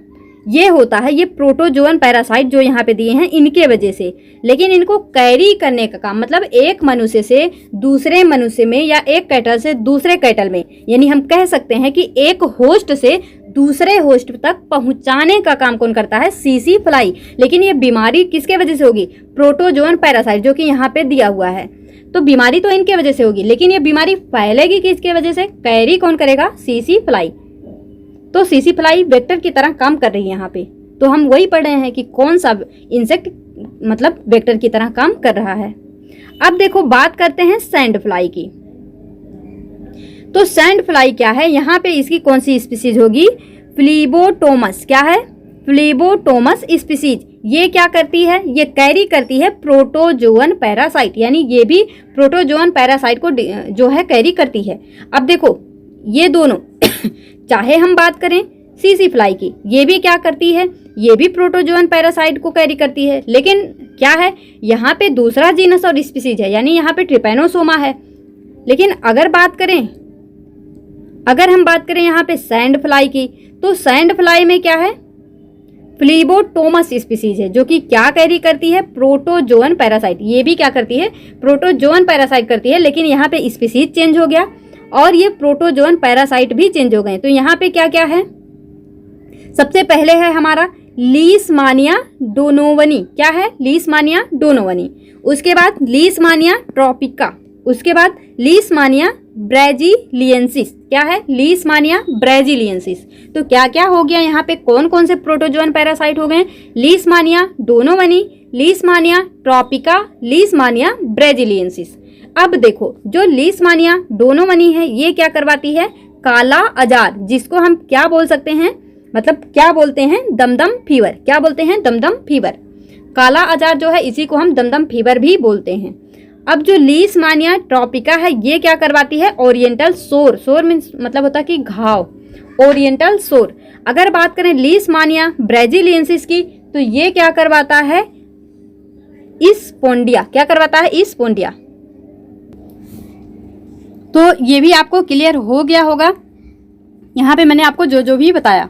ये होता है ये प्रोटोजोअन पैरासाइट जो यहाँ पे दिए हैं इनके वजह से। लेकिन इनको कैरी करने का काम, मतलब एक मनुष्य से दूसरे मनुष्य में या एक कैटल से दूसरे कैटल में, यानी हम कह सकते हैं कि एक होस्ट से दूसरे होस्ट तक पहुंचाने का काम कौन करता है, सीसी फ्लाई। लेकिन ये बीमारी किसके वजह से होगी, प्रोटोजोअन पैरासाइट जो कि यहाँ पे दिया हुआ है। तो बीमारी तो इनके वजह से होगी, लेकिन ये बीमारी फैलेगी किसके वजह से, कैरी कौन करेगा, सीसी फ्लाई। तो सीसी फ्लाई वेक्टर की तरह काम कर रही है यहाँ पे। तो हम वही पढ़ रहे हैं कि कौन सा इंसेक्ट मतलब वेक्टर की तरह काम कर रहा है। अब देखो बात करते हैं सैंड फ्लाई की। तो सैंड फ्लाई क्या है, यहाँ पे इसकी कौन सी स्पीसीज होगी, फ्लीबोटोमस। क्या है, फ्लीबोटोमस स्पीसीज। ये क्या करती है, ये कैरी करती है प्रोटोजोअन पैरासाइट, यानी ये भी प्रोटोजोअन पैरासाइट को जो है कैरी करती है। अब देखो ये दोनों चाहे हम बात करें सीसी फ्लाई की, ये भी क्या करती है, ये भी प्रोटोजोअन पैरासाइट को कैरी करती है। लेकिन क्या है, यहाँ पे दूसरा जीनस और स्पीसीज है, यानी यहाँ पे ट्रिपैनोसोमा है। लेकिन अगर हम बात करें यहाँ पे सैंड फ्लाई की, तो सैंड फ्लाई में क्या है, फ्लीबोटोमस स्पीसीज है, जो कि क्या कैरी करती है, प्रोटोजोअन पैरासाइट। ये भी क्या करती है, प्रोटोजोअन पैरासाइट करती है, लेकिन यहाँ पे स्पीसीज चेंज हो गया और ये प्रोटोजोअन पैरासाइट भी चेंज हो गए। तो यहाँ पे क्या क्या है, सबसे पहले है हमारा लीशमानिया डोनोवनी। क्या है, लीशमानिया डोनोवनी। उसके बाद लीशमानिया ट्रॉपिका। उसके बाद लीशमानिया ब्रेजिलियंसिस। क्या है, लीशमानिया ब्रेजिलियंसिस। तो क्या क्या हो गया यहाँ पे, कौन कौन से प्रोटोजोअन पैरासाइट हो गए, लीशमानिया डोनोवनी, लीशमानिया ट्रॉपिका, लीशमानिया ब्रेजिलियंसिस। अब देखो, जो लीशमानिया डोनोवनी है ये क्या करवाती है, काला अजार, जिसको हम क्या बोल सकते हैं, मतलब क्या बोलते हैं, दमदम फीवर। क्या बोलते हैं, दमदम फीवर। काला अजार जो है इसी को हम दमदम फीवर भी बोलते हैं। अब जो लीशमानिया ट्रॉपिका है ये क्या करवाती है, ओरिएंटल सोर। सोर मीन्स मतलब होता है कि घाव, ओरिएंटल सोर। अगर बात करें लीशमानिया ब्रेजिलियंसिस की, तो ये क्या करवाता है, स्पोंडिया। क्या करवाता है, स्पोंडिया। तो ये भी आपको क्लियर हो गया होगा, यहाँ पे मैंने आपको जो जो भी बताया।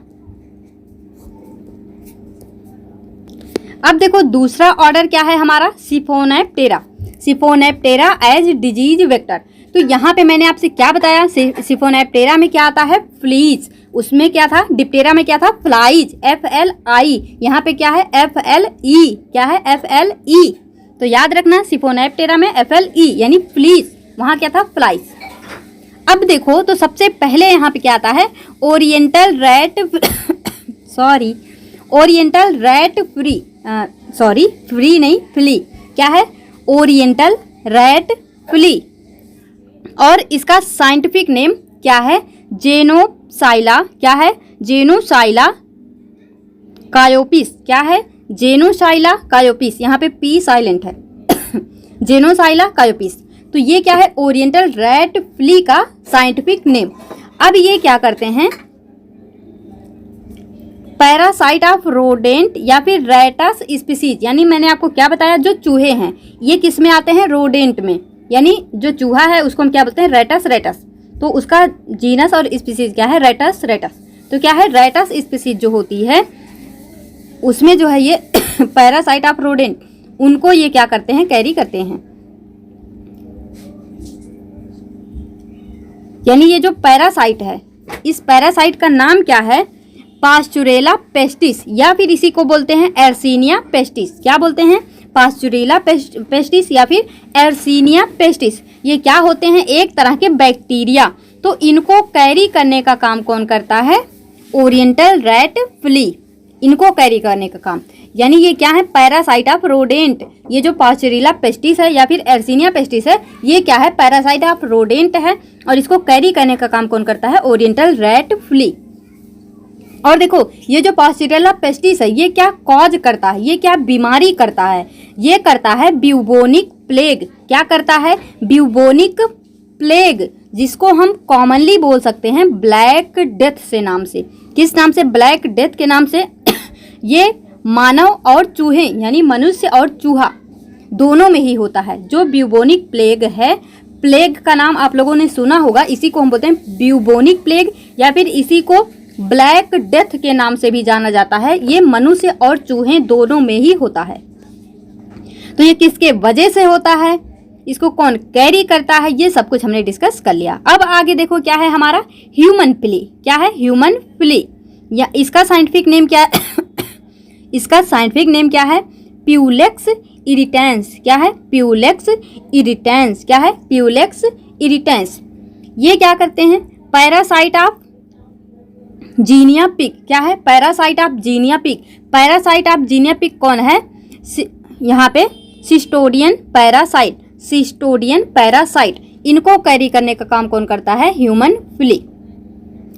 अब देखो दूसरा ऑर्डर क्या है हमारा, सिफोनैप्टेरा। सिफोनैप्टेरा एज डिजीज वेक्टर। तो यहाँ पे मैंने आपसे क्या बताया, सिफोनैप्टेरा में क्या आता है, फ्लीज। उसमें क्या था, डिप्टेरा में क्या था, फ्लाइज, FLI। यहाँ पे क्या है, FLE। क्या है, FLE। तो याद रखना, सिफोनैप्टेरा में FLE यानी फ्लीज, वहाँ क्या था, फ्लाइज। अब देखो तो सबसे पहले यहाँ पे क्या आता है, oriental rat oriental rat free नहीं, फ्ली। क्या है, ओरिएंटल रैट फ्ली। और इसका साइंटिफिक नेम क्या है, जेनोसाइला। क्या है, जेनोसाइला कायोपिस। क्या है, जेनोसाइला कायोपिस। यहाँ पे पी साइलेंट है जेनोसाइला कायोपिस। तो ये क्या है, ओरिएंटल रैट फ्ली का साइंटिफिक नेम। अब ये क्या करते हैं, पैरासाइट ऑफ रोडेंट या फिर रैटस स्पीसीज। यानी मैंने आपको क्या बताया, जो चूहे हैं ये किस में आते हैं, रोडेंट में। यानी जो चूहा है उसको हम क्या बोलते हैं, रैटस रैटस। तो उसका जीनस और स्पीसीज क्या है, रैटस रैटस। तो क्या है, रैटस स्पीसीज जो होती है उसमें जो है ये पैरासाइट ऑफ रोडेंट, उनको ये क्या करते हैं, कैरी करते हैं। यानी ये जो पैरासाइट है, इस पैरासाइट का नाम क्या है, पास्चुरेला पेस्टिस, या फिर इसी को बोलते हैं एर्सीनिया पेस्टिस। क्या बोलते हैं, पास्चुरेला पेस्टिस या फिर एर्सीनिया पेस्टिस। ये क्या होते हैं, एक तरह के बैक्टीरिया। तो इनको कैरी करने का काम कौन करता है, ओरिएंटल रैट फ्ली। इनको कैरी करने का काम, यानी ये क्या है, पैरासाइट ऑफ रोडेंट। ये जो पास्चुरेला पेस्टिस है या फिर एर्सीनिया पेस्टिस है, ये क्या है, पैरासाइट ऑफ रोडेंट है। और इसको कैरी करने का काम कौन करता है, ओरिएंटल रैट फ्ली। और देखो ये जो पास्चुरेला पेस्टिस है ये क्या कॉज करता है, ये क्या बीमारी करता है, ये करता है ब्यूबोनिक प्लेग। क्या करता है, ब्यूबोनिक प्लेग, जिसको हम कॉमनली बोल सकते हैं ब्लैक डेथ से नाम से। किस नाम से, ब्लैक डेथ के नाम से। ये मानव और चूहे यानी मनुष्य और चूहा दोनों में ही होता है। जो ब्यूबोनिक प्लेग है, प्लेग का नाम आप लोगों ने सुना होगा, इसी को हम बोलते हैं ब्यूबोनिक प्लेग या फिर इसी को ब्लैक डेथ के नाम से भी जाना जाता है। ये मनुष्य और चूहे दोनों में ही होता है। तो ये किसके वजह से होता है, इसको कौन कैरी करता है, ये सब कुछ हमने डिस्कस कर लिया। अब आगे देखो क्या है हमारा, ह्यूमन फ्ली। क्या है, ह्यूमन फ्ली, या इसका साइंटिफिक नेम क्या है इसका साइंटिफिक नेम क्या है, प्यूलेक्स इरिटेंस। क्या है, प्यूलेक्स इरिटेंस। क्या है, प्यूलेक्स इरिटेंस। ये क्या करते हैं, पैरासाइट ऑफ जीनिया पिक। क्या है, parasite of guinea pig. Parasite of guinea pig कौन है, यहाँ पे सिस्टोडियन पैरासाइट। सिस्टोडियन पैरासाइट, इनको कैरी करने का काम कौन करता है, ह्यूमन फ्ली।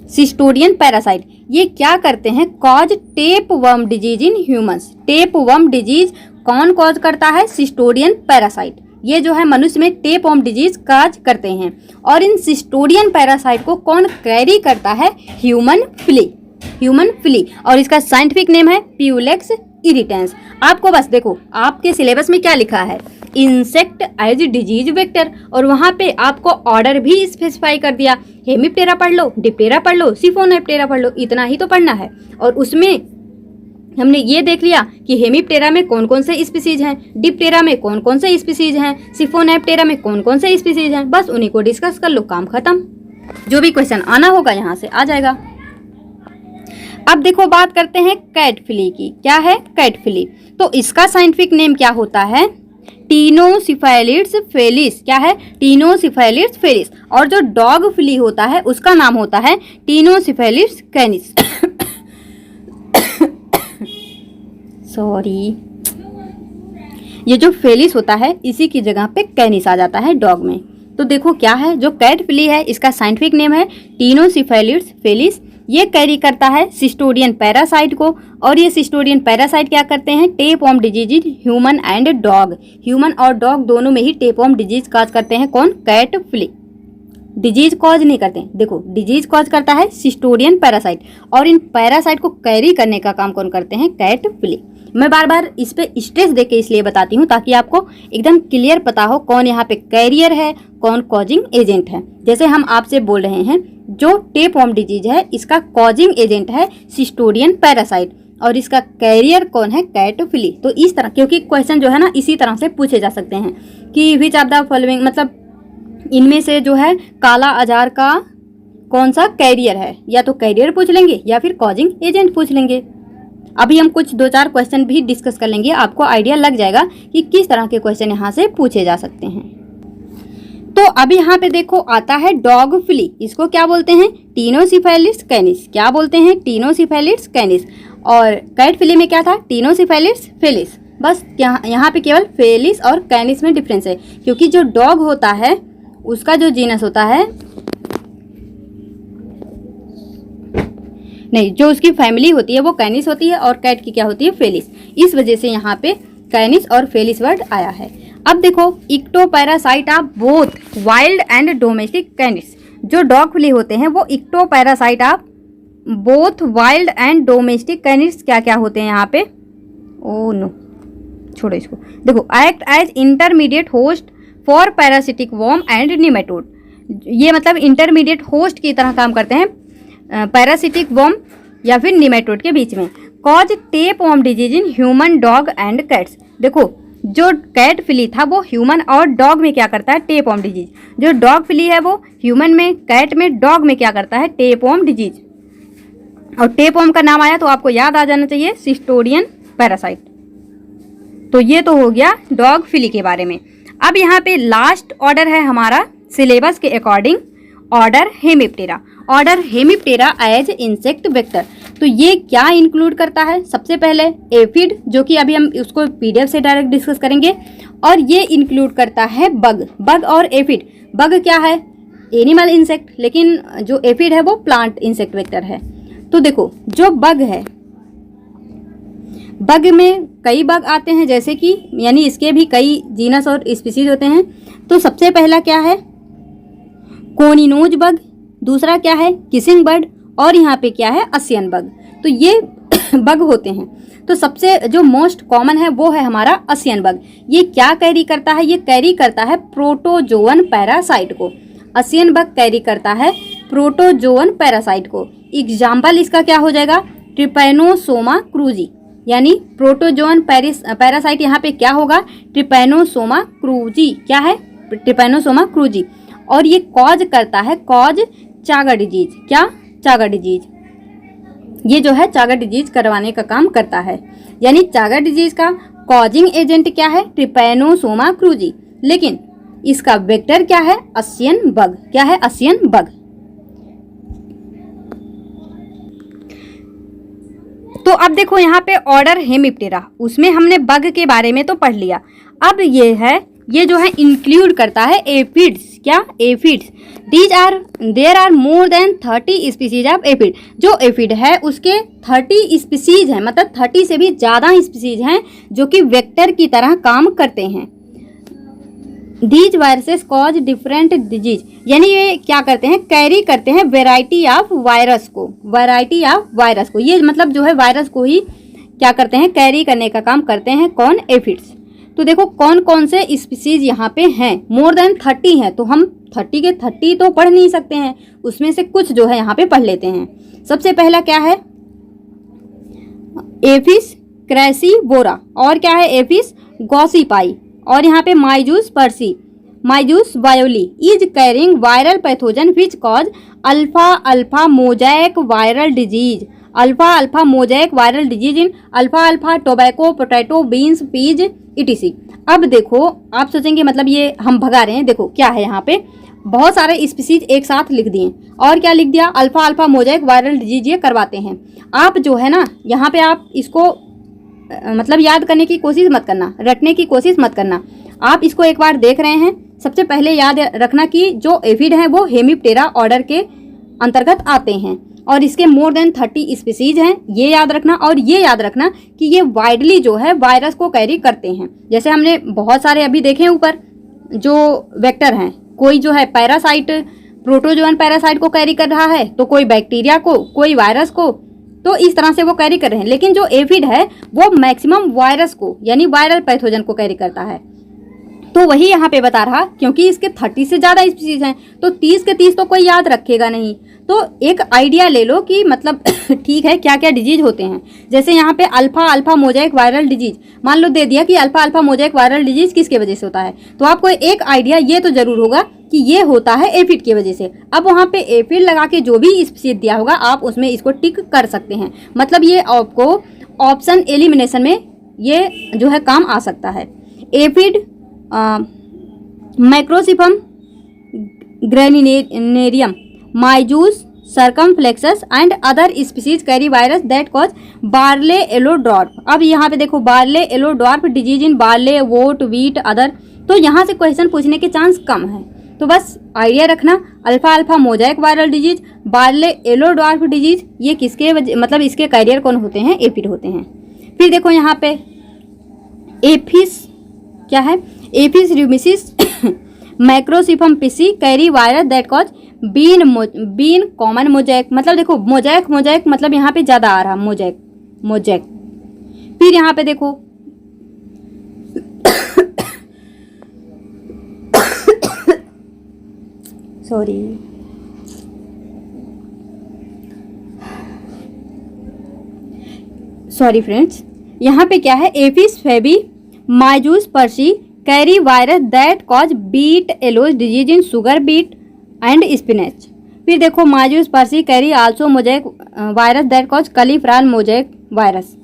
सिस्टोडियन पैरासाइट ये क्या करते हैं, cause tape worm disease in humans. Tape worm disease कौन कॉज करता है, सिस्टोडियन पैरासाइट। ये जो है मनुष्य में टेप वर्म डिजीज काज करते हैं। और इन सिस्टोडियन पैरासाइट को कौन कैरी करता है, ह्यूमन फ्ली। ह्यूमन फ्ली, और इसका साइंटिफिक नेम है प्यूलेक्स इरिटेंस। आपको बस देखो आपके सिलेबस में क्या लिखा है, इंसेक्ट एज डिजीज वेक्टर, और वहाँ पे आपको ऑर्डर भी स्पेसिफाई कर दिया, हेमिप्टेरा पढ़ लो, डिप्टेरा पढ़ लो, सिफोनैप्टेरा पढ़ लो, इतना ही तो पढ़ना है। और उसमें हमने ये देख लिया कि हेमिप्टेरा में कौन कौन से स्पीसीज हैं, डिप्टेरा में कौन कौन से स्पीसीज हैं, सिफोनैप्टेरा में कौन कौन से स्पीसीज हैं। बस उन्हीं को डिस्कस कर लो, काम खत्म। जो भी क्वेश्चन आना होगा यहाँ से आ जाएगा। अब देखो बात करते हैं कैटफिली की। क्या है कैटफिली? तो इसका साइंटिफिक नेम क्या होता है? टीनोसिफेलिड्स फेलिस। क्या है? टीनोसिफेलिड्स फेलिस। और जो डॉग फिली होता है उसका नाम होता है टीनोसिफेलिड्स कैनिस। सॉरी, ये जो फेलिस होता है इसी की जगह पे कैनिस आ जाता है डॉग में। तो देखो क्या है, जो कैटफिली है इसका साइंटिफिक नेम है टीनोसिफेलिड्स फेलिस। ये कैरी करता है सिस्टोडियन पैरासाइट को, और ये सिस्टोडियन पैरासाइट क्या करते हैं? Tapeworm disease human and dog. Human और डॉग दोनों में ही टेपवर्म डिजीज कॉज करते हैं। कौन? कैटफिली। डिजीज कॉज नहीं करते हैं, देखो डिजीज कॉज करता है सिस्टोडियन पैरासाइट, और इन पैरासाइट को कैरी करने का काम कौन करते हैं? कैटफिली। मैं बार बार इस पे स्ट्रेस देके इसलिए बताती हूँ ताकि आपको एकदम क्लियर पता हो कौन यहाँ पे कैरियर है, कौन कॉजिंग एजेंट है। जैसे हम आपसे बोल रहे हैं जो टेपवर्म डिजीज है इसका कॉजिंग एजेंट है सिस्टोडियन पैरासाइट, और इसका कैरियर कौन है? कैटफिली। तो इस तरह, क्योंकि क्वेश्चन जो है ना इसी तरह से पूछे जा सकते हैं कि विच ऑफ द फॉलोइंग, मतलब इनमें से जो है काला अजार का कौन सा कैरियर है, या तो कैरियर पूछ लेंगे या फिर कॉजिंग एजेंट पूछ लेंगे। अभी हम कुछ 2-4 क्वेश्चन भी डिस्कस कर लेंगे, आपको आइडिया लग जाएगा कि किस तरह के क्वेश्चन यहाँ से पूछे जा सकते हैं। तो अभी यहाँ पे देखो आता है डॉग फिली। इसको क्या बोलते हैं? टीनोसिफेलिड्स कैनिस। क्या बोलते हैं? टीनोसिफेलिड्स कैनिस। और कैटफिली में क्या था? टीनोसिफेलिड्स फेलिस। बस यहाँ पे केवल फेलिस और कैनिस में डिफरेंस है, क्योंकि जो डॉग होता है उसका जो जीनस होता है, नहीं, जो उसकी फैमिली होती है वो कैनिस होती है, और कैट की क्या होती है? फेलिस। इस वजह से यहाँ पे कैनिस और फेलिस वर्ड आया है। अब देखो ectoparasite of both wild and domestic canis. जो डॉग फिली होते हैं वो ectoparasite of both wild and domestic canis क्या क्या होते हैं यहाँ पे? ओ नो, छोड़ो इसको। देखो act as intermediate host for parasitic worm and nematode. ये मतलब इंटरमीडिएट होस्ट की तरह काम करते हैं पैरासिटिक वर्म या फिर निमेटोड के बीच में। Cause tapeworm disease in human, dog and cats. देखो जो कैट फिली था वो ह्यूमन और डॉग में क्या करता है? Tapeworm disease. जो डॉग फिली है वो ह्यूमन में, कैट में, डॉग में क्या करता है? Tapeworm disease. और टेपवर्म का नाम आया तो आपको याद आ जाना चाहिए सिस्टोडियन पैरासाइट। तो ये तो हो गया डॉग फिली के बारे में। अब यहाँ पे लास्ट ऑर्डर है हमारा सिलेबस के according, order Hemiptera. Order Hemiptera as insect vector. तो ये क्या इंक्लूड करता है? सबसे पहले एफिड, जो कि अभी हम उसको पीडीएफ से डायरेक्ट डिस्कस करेंगे, और ये इंक्लूड करता है बग। बग और एफिड। बग क्या है? एनिमल इंसेक्ट, लेकिन जो एफिड है वो प्लांट इंसेक्ट वेक्टर है। तो देखो जो बग है, बग में कई बग आते हैं, जैसे कि यानी इसके भी कई जीनस और स्पीसीज होते हैं। तो सबसे पहला क्या है? कोनिनोज बग। दूसरा क्या है? Kissing bird. और यहाँ पे क्या है? असियन बग। तो ये बग होते हैं। तो सबसे जो मोस्ट कॉमन है वो है हमारा असियन बग। ये क्या कैरी करता है? ये कैरी करता है प्रोटोजोअन पैरासाइट को। असियन बग कैरी करता है प्रोटोजोअन पैरासाइट को। एग्जाम्पल इसका क्या हो जाएगा? ट्रिपैनोसोमा क्रूजी, यानी प्रोटोजोअन पैरासाइट यहाँ पे क्या होगा? Trypanosoma cruzi. क्या है? Trypanosoma cruzi. और ये कॉज करता है, कॉज चागा डिजीज। क्या? चागा डिजीज। ये जो है चागा डिजीज करवाने का काम करता है। यानी चागा डिजीज का कॉजिंग एजेंट क्या है? Trypanosoma cruzi. लेकिन इसका वेक्टर क्या है? असियन बग। क्या है? असियन बग। तो अब देखो यहाँ पे ऑर्डर हेमिप्टेरा, उसमें हमने बग के बारे में तो पढ़ लिया। अब ये जो है इंक्लूड करता है एफिड्स। क्या? Aphids. There are more than 30 species of aphid. जो एफिड है उसके 30 स्पीसीज हैं, मतलब 30 से भी ज़्यादा स्पीसीज हैं जो कि वेक्टर की तरह काम करते हैं। These viruses cause different disease, यानी ये क्या करते हैं? कैरी करते हैं वेराइटी ऑफ वायरस को। वैरायटी ऑफ वायरस को, ये मतलब जो है वायरस को ही क्या करते हैं? कैरी करने का काम करते हैं। कौन? एफिड्स। तो देखो कौन कौन से स्पीसीज यहाँ पे हैं? मोर देन 30 हैं, तो हम 30 के 30 तो पढ़ नहीं सकते हैं, उसमें से कुछ जो है यहाँ पे पढ़ लेते हैं। सबसे पहला क्या है? एफिस क्रैसीबोरा, और क्या है एफिस गॉसिपाई, और यहाँ पे Myzus persicae, Myzus violae is carrying viral pathogen which cause alfalfa alfalfa mosaic viral disease, alfalfa alfalfa mosaic viral disease in alfalfa alfalfa tobacco potato beans peas etc. अब देखो आप सोचेंगे मतलब ये हम भगा रहे हैं, देखो क्या है यहाँ पे बहुत सारे स्पीसीज एक साथ लिख दिए, और क्या लिख दिया alpha alfalfa mosaic viral disease ये करवाते हैं। आप जो है ना यहाँ पे आप इसको मतलब याद करने की कोशिश मत करना, रटने की कोशिश मत करना, आप इसको एक बार देख रहे हैं। सबसे पहले याद रखना कि जो एफिड हैं वो हेमिप्टेरा ऑर्डर के अंतर्गत आते हैं और इसके मोर देन 30 स्पीसीज हैं, ये याद रखना। और ये याद रखना कि ये वाइडली जो है वायरस को कैरी करते हैं। जैसे हमने बहुत सारे अभी देखे हैं ऊपर जो वेक्टर हैं, कोई जो है पैरासाइट प्रोटोजोअन पैरासाइट को कैरी कर रहा है, तो कोई बैक्टीरिया को, कोई वायरस को, तो इस तरह से वो कैरी कर रहे हैं। लेकिन जो एफिड है वो मैक्सिमम वायरस को यानी वायरल पैथोजन को कैरी करता है। तो वही यहाँ पे बता रहा क्योंकि इसके 30 से ज़्यादा स्पीसीज हैं तो 30 के 30 तो कोई याद रखेगा नहीं। तो एक आइडिया ले लो कि मतलब ठीक है क्या क्या डिजीज होते हैं। जैसे यहाँ पे alpha alfalfa mosaic viral disease मान लो दे दिया कि alpha alfalfa mosaic viral disease किसके वजह से होता है, तो आपको एक आइडिया ये तो जरूर होगा कि ये होता है एफिड की वजह से। अब वहाँ पे एफिड लगा के जो भी स्पीसीज दिया होगा आप उसमें इसको टिक कर सकते हैं। मतलब ये आपको ऑप्शन एलिमिनेशन में ये जो है काम आ सकता है। Aphid Macrosiphum granarium Myzus circumflexus and other species carry virus that cause barley yellow dwarf. अब यहाँ पे देखो barley yellow dwarf disease in barley oat wheat other, तो यहाँ से क्वेश्चन पूछने के चांस कम है। तो बस आइडिया रखना alpha alfalfa mosaic viral disease, barley yellow dwarf disease, ये किसके मतलब इसके कैरियर कौन होते हैं, एफिड होते हैं। फिर देखो यहाँ पे एफिस क्या है, aphis rumicis Macrosiphum pisi carry virus that cause bean common mosaic. मतलब देखो मोजैक मोजैक मतलब यहाँ पे ज्यादा आ रहा मोजैक मोजैक। फिर यहाँ पे देखो सॉरी फ्रेंड्स, यहाँ पे क्या है Aphis fabae Myzus persicae carry virus that cause beet yellows disease in sugar beet and spinach. फिर देखो Myzus persicae carry also mosaic virus that cause cauliflower mosaic virus.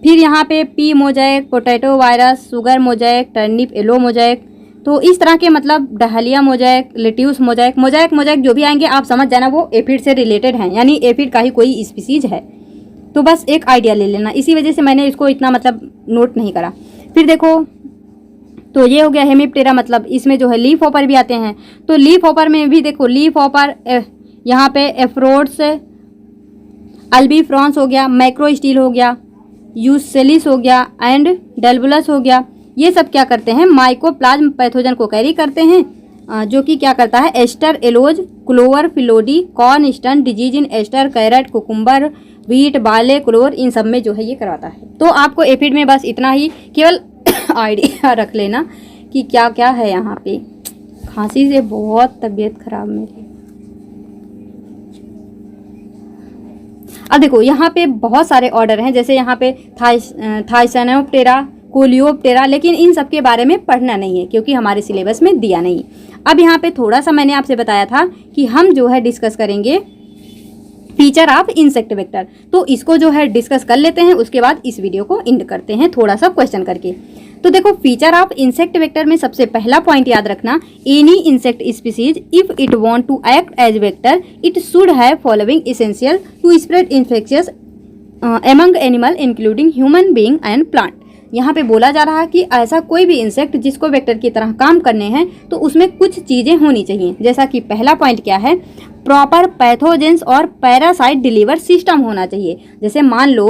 फिर यहाँ पे pea mosaic, potato virus, sugar mosaic, turnip yellow mosaic. तो इस तरह के मतलब dahlia mosaic, lettuce mosaic, mosaic mosaic जो भी आएंगे आप समझ जाना वो एफिड से रिलेटेड हैं, यानी एफिड का ही कोई स्पीसीज है। तो बस एक आइडिया ले लेना, इसी वजह से मैंने इसको इतना मतलब नोट नहीं करा। फिर देखो तो ये हो गया हेमिप्टेरा, मतलब इसमें जो है लीफ हॉपर भी आते हैं। तो लीफ हॉपर में भी देखो लीफ हॉपर यहाँ पे एफ्रोड्स, अल्बीफ्रॉन्स हो गया, मैक्रो स्टील हो गया, यूसेलिस हो गया एंड डेल्बुलस हो गया। ये सब क्या करते हैं माइकोप्लाज्म पैथोजन को कैरी करते हैं, जो कि क्या करता है aster yellows, clover phyllody, corn stunt disease in aster, carrot, cucumber, wheat, barley, clover, इन सब में जो है ये करवाता है। तो आपको एफिड में बस इतना ही केवल आइडिया रख लेना कि क्या क्या है। यहाँ पे खांसी से बहुत तबीयत खराब मेरी। अब देखो यहाँ पे बहुत सारे ऑर्डर हैं, जैसे यहाँ पे थाइसैनोप्टेरा, कोलियोप्टेरा, लेकिन इन सब के बारे में पढ़ना नहीं है क्योंकि हमारे सिलेबस में दिया नहीं। अब यहाँ पे थोड़ा सा मैंने आपसे बताया था कि हम जो है डिस्कस करेंगे फीचर ऑफ इंसेक्ट वेक्टर, तो इसको जो है डिस्कस कर लेते हैं, उसके बाद इस वीडियो को एंड करते हैं थोड़ा सा क्वेश्चन करके। तो देखो फीचर ऑफ इंसेक्ट वेक्टर में सबसे पहला पॉइंट याद रखना, any insect species if it want to act as vector it should have following essential to spread infectious among animal including human being and plant. यहाँ पे बोला जा रहा है कि ऐसा कोई भी इंसेक्ट जिसको वेक्टर की तरह काम करने हैं तो उसमें कुछ चीज़ें होनी चाहिए। जैसा कि पहला पॉइंट क्या है, प्रॉपर पैथोजेंस और पैरासाइट डिलीवर सिस्टम होना चाहिए। जैसे मान लो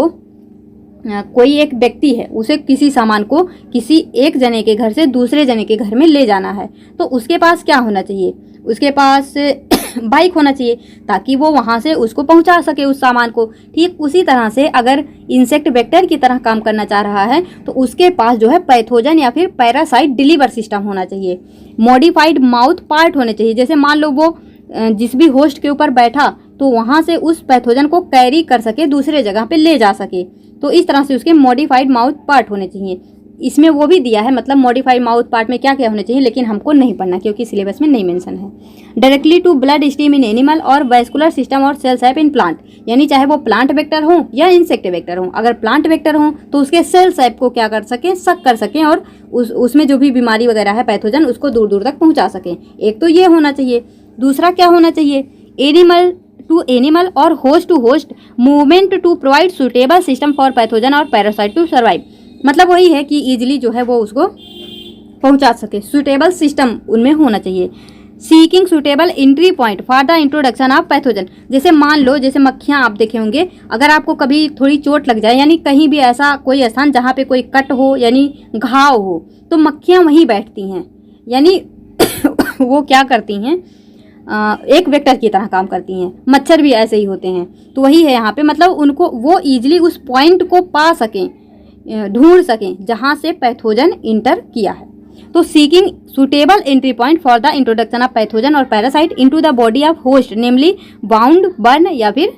कोई एक व्यक्ति है, उसे किसी सामान को किसी एक जने के घर से दूसरे जने के घर में ले जाना है, तो उसके पास क्या होना चाहिए, उसके पास बाइक होना चाहिए ताकि वो वहाँ से उसको पहुँचा सके उस सामान को। ठीक उसी तरह से अगर इंसेक्ट वेक्टर की तरह काम करना चाह रहा है तो उसके पास जो है पैथोजन या फिर पैरासाइट डिलीवर सिस्टम होना चाहिए। मॉडिफाइड माउथ पार्ट होने चाहिए। जैसे मान लो वो जिस भी होस्ट के ऊपर बैठा तो वहाँ से उस पैथोजन को कैरी कर सके, दूसरे जगह पे ले जा सके। तो इस तरह से उसके मॉडिफाइड माउथ पार्ट होने चाहिए। इसमें वो भी दिया है, मतलब मॉडिफाइड माउथ पार्ट में क्या क्या होने चाहिए, लेकिन हमको नहीं पढ़ना क्योंकि सिलेबस में नहीं मेंशन है। Directly to blood stream in animal और वैस्कुलर सिस्टम और सेल साइप इन प्लांट, यानी चाहे वो प्लांट वेक्टर हो या इंसेक्ट वेक्टर हो। अगर प्लांट वेक्टर हो तो उसके सेल साइप को क्या कर सकें, सक कर सकें और उसमें जो भी बीमारी वगैरह है पैथोजन उसको दूर दूर तक पहुँचा सकें। एक तो ये होना चाहिए। दूसरा क्या होना चाहिए, एनिमल टू एनिमल और host to host movement to provide suitable system for pathogen और पैरासाइट टू सर्वाइव। मतलब वही है कि इजीली जो है वो उसको पहुंचा सके, सुटेबल सिस्टम उनमें होना चाहिए। Seeking suitable entry point for the introduction of pathogen, जैसे मान लो जैसे मक्खियाँ आप देखे होंगे, अगर आपको कभी थोड़ी चोट लग जाए, यानी कहीं भी ऐसा कोई स्थान जहाँ पे कोई कट हो यानी घाव हो, तो मक्खियाँ वहीं बैठती हैं, यानी वो क्या करती हैं, एक वेक्टर की तरह काम करती हैं। मच्छर भी ऐसे ही होते हैं। तो वही है यहाँ पे, मतलब उनको वो ईजिली उस पॉइंट को पा सकें, ढूंढ सकें जहाँ से पैथोजन इंटर किया है। तो seeking suitable entry point for the introduction of pathogen और parasite into the body of host, namely wound, burn या फिर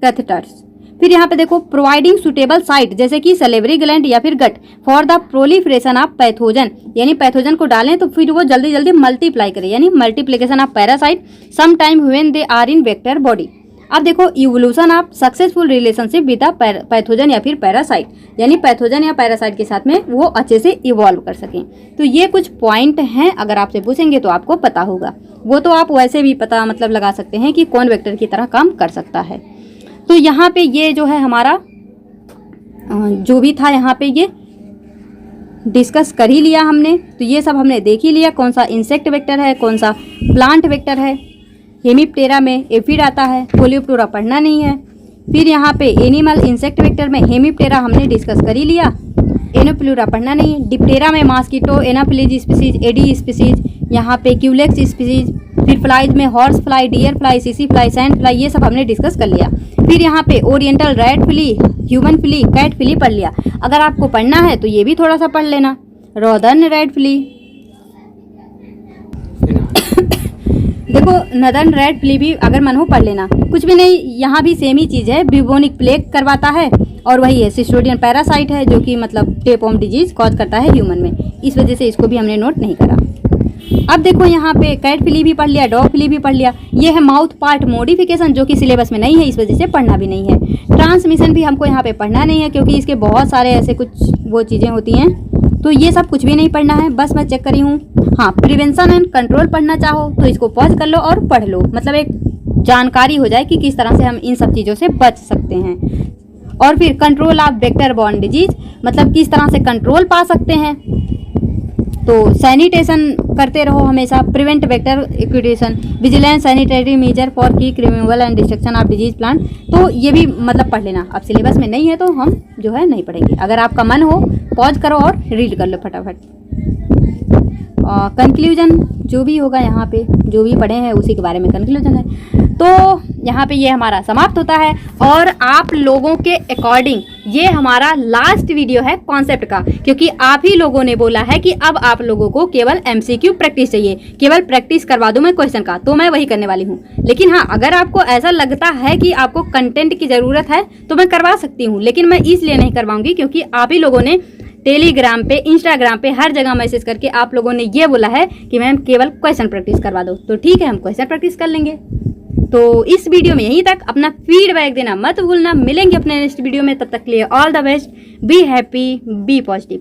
कैथेटर्स। फिर यहाँ पे देखो, प्रोवाइडिंग सुटेबल साइट, जैसे कि सलेवरी ग्लैंड या फिर gut, for the proliferation of pathogen, यानी पैथोजन को डालें तो फिर वो जल्दी जल्दी मल्टीप्लाई करे, यानी multiplication of parasite some time when they are in vector body. अब देखो, evolution of successful relationship with the pathogen या फिर पैरासाइट, यानी पैथोजन या पैरासाइट के साथ में वो अच्छे से इवॉल्व कर सकें। तो ये कुछ पॉइंट हैं, अगर आपसे पूछेंगे तो आपको पता होगा। वो तो आप वैसे भी पता मतलब लगा सकते हैं कि कौन वेक्टर की तरह काम कर सकता है। तो यहाँ पे ये जो है हमारा जो भी था यहाँ पे ये डिस्कस कर ही लिया हमने। तो ये सब हमने देख ही लिया, कौन सा इंसेक्ट वेक्टर है, कौन सा प्लांट वेक्टर है। हेमिप्टेरा में एफिड आता है, कोलियोप्टेरा पढ़ना नहीं है। फिर यहाँ पे एनिमल इंसेक्ट वेक्टर में हेमिप्टेरा हमने डिस्कस कर ही लिया, एनोप्लूरा पढ़ना नहीं है। डिप्टेरा में mosquito, Anopheles species, Aedes species, यहाँ पे क्यूलेक्स स्पीसीज। फिर फ्लाइज में हॉर्स फ्लाई, डियर फ्लाई, सीसी फ्लाई, सैंड फ्लाई, ये सब हमने डिस्कस कर लिया। फिर यहाँ पे oriental rat flea, human flea, cat flee पढ़ लिया। अगर आपको पढ़ना है तो ये भी थोड़ा सा पढ़ लेना, नॉर्दर्न रेड फ्ली। देखो नॉर्दर्न रेड फ्ली भी अगर मन हो पढ़ लेना, कुछ भी नहीं, यहाँ भी सेम ही चीज़ है। ब्यूबोनिक प्लेग करवाता है और वही है सिस्टोडियन पैरासाइट है, जो कि मतलब टेपवर्म डिजीज कॉज करता है ह्यूमन में, इस वजह से इसको भी हमने नोट नहीं करा। अब देखो यहाँ पे कैट फ्ली भी पढ़ लिया, डॉग फ्ली भी पढ़ लिया। ये है माउथ पार्ट मॉडिफिकेशन, जो कि सिलेबस में नहीं है, इस वजह से पढ़ना भी नहीं है। ट्रांसमिशन भी हमको यहाँ पे पढ़ना नहीं है, क्योंकि इसके बहुत सारे ऐसे कुछ वो चीज़ें होती हैं, तो ये सब कुछ भी नहीं पढ़ना है। बस मैं चेक करी हूँ। हाँ, प्रिवेंशन एंड कंट्रोल पढ़ना चाहो तो इसको पॉज कर लो और पढ़ लो, मतलब एक जानकारी हो जाए कि किस तरह से हम इन सब चीज़ों से बच सकते हैं। और फिर control of vector borne disease, मतलब किस तरह से कंट्रोल पा सकते हैं। तो सैनिटेशन करते रहो हमेशा, prevent vector acquisition, vigilance sanitary measure for की removal and destruction of disease plant. तो ये भी मतलब पढ़ लेना। अब सिलेबस में नहीं है तो हम जो है नहीं पढ़ेंगे। अगर आपका मन हो पॉज करो और रीड कर लो फटाफट। कंक्लूजन जो भी होगा यहाँ पे, जो भी पढ़े हैं उसी के बारे में कंक्लूजन है। तो यहाँ पे ये हमारा समाप्त होता है, और आप लोगों के अकॉर्डिंग ये हमारा लास्ट वीडियो है कॉन्सेप्ट का, क्योंकि आप ही लोगों ने बोला है कि अब आप लोगों को केवल एमसीक्यू प्रैक्टिस चाहिए, केवल प्रैक्टिस करवा दूं मैं क्वेश्चन का, तो मैं वही करने वाली हूँ। लेकिन हाँ, अगर आपको ऐसा लगता है कि आपको कंटेंट की ज़रूरत है तो मैं करवा सकती हूँ, लेकिन मैं इसलिए नहीं करवाऊंगी क्योंकि आप ही लोगों ने टेलीग्राम पे, इंस्टाग्राम पे, हर जगह मैसेज करके आप लोगों ने ये बोला है कि मैम केवल क्वेश्चन प्रैक्टिस करवा दो। तो ठीक है, हम क्वेश्चन प्रैक्टिस कर लेंगे। तो इस वीडियो में यहीं तक। अपना फीडबैक देना मत भूलना। मिलेंगे अपने नेक्स्ट वीडियो में, तब तक के लिए all the best, be happy, be positive.